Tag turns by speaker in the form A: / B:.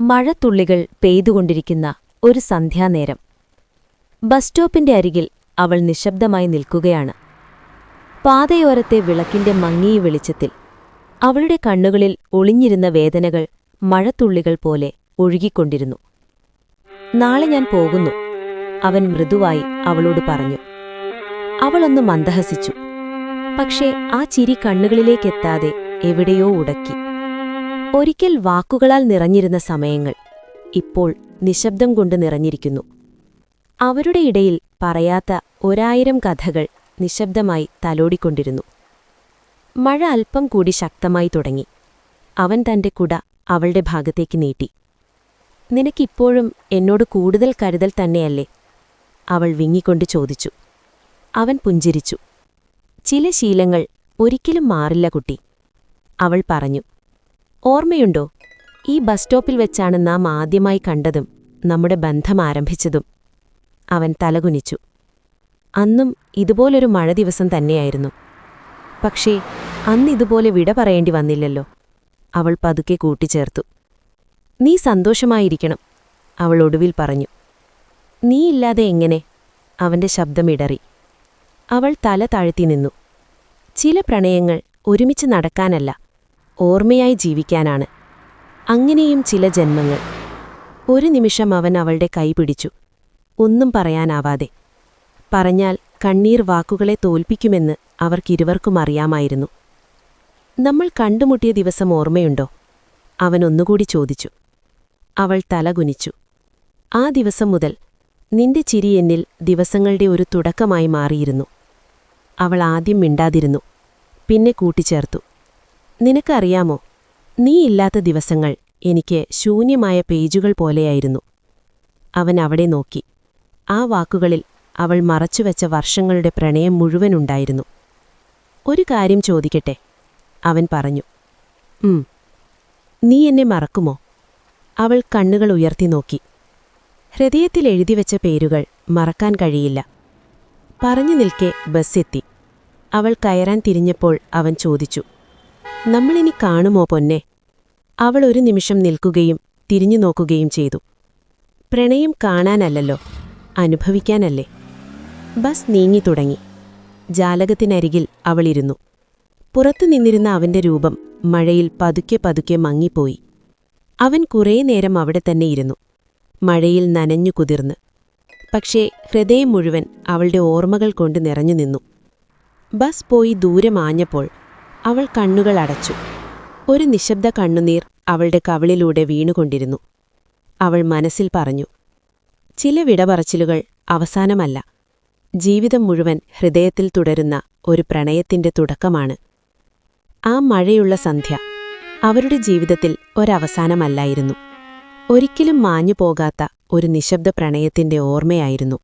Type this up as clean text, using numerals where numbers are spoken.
A: മഴത്തുള്ളികൾ പെയ്തുകൊണ്ടിരിക്കുന്ന ഒരു സന്ധ്യാനേരം. ബസ് സ്റ്റോപ്പിന്റെ അരികിൽ അവൾ നിശബ്ദമായി നിൽക്കുകയാണ്. പാതയോരത്തെ വിളക്കിന്റെ മങ്ങിയ വെളിച്ചത്തിൽ അവളുടെ കണ്ണുകളിൽ ഒളിഞ്ഞിരുന്ന വേദനകൾ മഴത്തുള്ളികൾ പോലെ ഒഴുകിക്കൊണ്ടിരുന്നു. നാളെ ഞാൻ പോകുന്നു, അവൻ മൃദുവായി അവളോട് പറഞ്ഞു. അവളൊന്ന് മന്ദഹസിച്ചു. പക്ഷേ ആ ചിരി കണ്ണുകളിലേക്കെത്താതെ എവിടെയോ ഉടക്കി. ഒരിക്കൽ വാക്കുകളാൽ നിറഞ്ഞിരുന്ന സമയങ്ങൾ ഇപ്പോൾ നിശബ്ദം കൊണ്ട് നിറഞ്ഞിരിക്കുന്നു. അവരുടെ ഇടയിൽ പറയാത്ത 1000 കഥകൾ നിശബ്ദമായി തലോടിക്കൊണ്ടിരുന്നു. മഴ അല്പം കൂടി ശക്തമായി തുടങ്ങി. അവൻ തന്റെ കുട അവളുടെ ഭാഗത്തേക്ക് നീട്ടി. നിനക്കിപ്പോഴും എന്നോട് കൂടുതൽ കരുതൽ തന്നെയല്ലേ? അവൾ വിങ്ങിക്കൊണ്ട് ചോദിച്ചു. അവൻ പുഞ്ചിരിച്ചു. ചില ശീലങ്ങൾ ഒരിക്കലും മാറില്ല കുട്ടി, അവൾ പറഞ്ഞു. ഓർമ്മയുണ്ടോ, ഈ ബസ് സ്റ്റോപ്പിൽ വെച്ചാണ് നാം ആദ്യമായി കണ്ടതും നമ്മുടെ ബന്ധം ആരംഭിച്ചതും? അവൻ തലകുനിച്ചു. അന്നും ഇതുപോലൊരു മഴ ദിവസം തന്നെയായിരുന്നു. പക്ഷേ അന്നിതുപോലെ വിട പറയേണ്ടി വന്നില്ലല്ലോ, അവൾ പതുക്കെ കൂട്ടിച്ചേർത്തു. നീ സന്തോഷമായിരിക്കണം, അവൾ ഒടുവിൽ പറഞ്ഞു. നീയില്ലാതെ എങ്ങനെ? അവന്റെ ശബ്ദമിടറി. അവൾ തല താഴ്ത്തി നിന്നു. ചില പ്രണയങ്ങൾ ഒരുമിച്ച് നടക്കാനല്ല, ഓർമ്മയായി ജീവിക്കാനാണ്. അങ്ങനെയും ചില ജന്മങ്ങൾ. ഒരു നിമിഷം അവൻ അവളുടെ കൈ പിടിച്ചു, ഒന്നും പറയാനാവാതെ. പറഞ്ഞാൽ കണ്ണീർ വാക്കുകളെ തോൽപ്പിക്കുമെന്ന് അവർക്കിരുവർക്കും അറിയാമായിരുന്നു. നമ്മൾ കണ്ടുമുട്ടിയ ദിവസം ഓർമ്മയുണ്ടോ? അവൻ ഒന്നുകൂടി ചോദിച്ചു. അവൾ തലകുനിച്ചു. ആ ദിവസം മുതൽ നിന്റെ ചിരി എന്നിൽ ദിവസങ്ങളുടെ ഒരു തുടക്കമായി മാറിയിരുന്നു. അവൾ ആദ്യം മിണ്ടാതിരുന്നു, പിന്നെ കൂട്ടിച്ചേർത്തു. നിനക്കറിയാമോ, നീയില്ലാത്ത ദിവസങ്ങൾ എനിക്ക് ശൂന്യമായ പേജുകൾ പോലെയായിരുന്നു. അവൻ അവിടെ നോക്കി. ആ വാക്കുകളിൽ അവൾ മറച്ചുവെച്ച വർഷങ്ങളുടെ പ്രണയം മുഴുവനുണ്ടായിരുന്നു. ഒരു കാര്യം ചോദിക്കട്ടെ, അവൻ പറഞ്ഞു. നീ എന്നെ മറക്കുമോ? അവൾ കണ്ണുകൾ ഉയർത്തി നോക്കി. ഹൃദയത്തിൽ എഴുതിവെച്ച പേരുകൾ മറക്കാൻ കഴിയില്ല. പറഞ്ഞു നിൽക്കെ ബസ്സെത്തി. അവൾ കയറാൻ തിരിഞ്ഞപ്പോൾ അവൻ ചോദിച്ചു. നമ്മളിനി കാണുമോ പൊന്നെ? അവൾ ഒരു നിമിഷം നിൽക്കുകയും തിരിഞ്ഞു നോക്കുകയും ചെയ്തു. പ്രണയം കാണാനല്ലല്ലോ, അനുഭവിക്കാനല്ലേ. ബസ് നീങ്ങി തുടങ്ങി. ജാലകത്തിനരികിൽ അവളിരുന്നു. പുറത്തു നിന്നിരുന്ന അവന്റെ രൂപം മഴയിൽ പതുക്കെ പതുക്കെ മങ്ങിപ്പോയി. അവൻ കുറേ നേരം അവിടെ തന്നെ ഇരുന്നു, മഴയിൽ നനഞ്ഞു കുതിർന്ന്. പക്ഷേ ഹൃദയം മുഴുവൻ അവളുടെ ഓർമ്മകൾ കൊണ്ട് നിറഞ്ഞു നിന്നു. ബസ് പോയി ദൂരെ മാഞ്ഞപ്പോൾ അവൾ കണ്ണുകൾ അടച്ചു. ഒരു നിശബ്ദ കണ്ണുനീർ അവളുടെ കവിളിലൂടെ വീണുകൊണ്ടിരുന്നു. അവൾ മനസ്സിൽ പറഞ്ഞു, ചില വിടപറച്ചിലുകൾ അവസാനമല്ല, ജീവിതം മുഴുവൻ ഹൃദയത്തിൽ തുടരുന്ന ഒരു പ്രണയത്തിന്റെ തുടക്കമാണ്. ആ മഴയുള്ള സന്ധ്യ അവരുടെ ജീവിതത്തിൽ ഒരവസാനമല്ലായിരുന്നു, ഒരിക്കലും മാഞ്ഞു പോകാത്ത ഒരു നിശബ്ദ പ്രണയത്തിന്റെ ഓർമ്മയായിരുന്നു.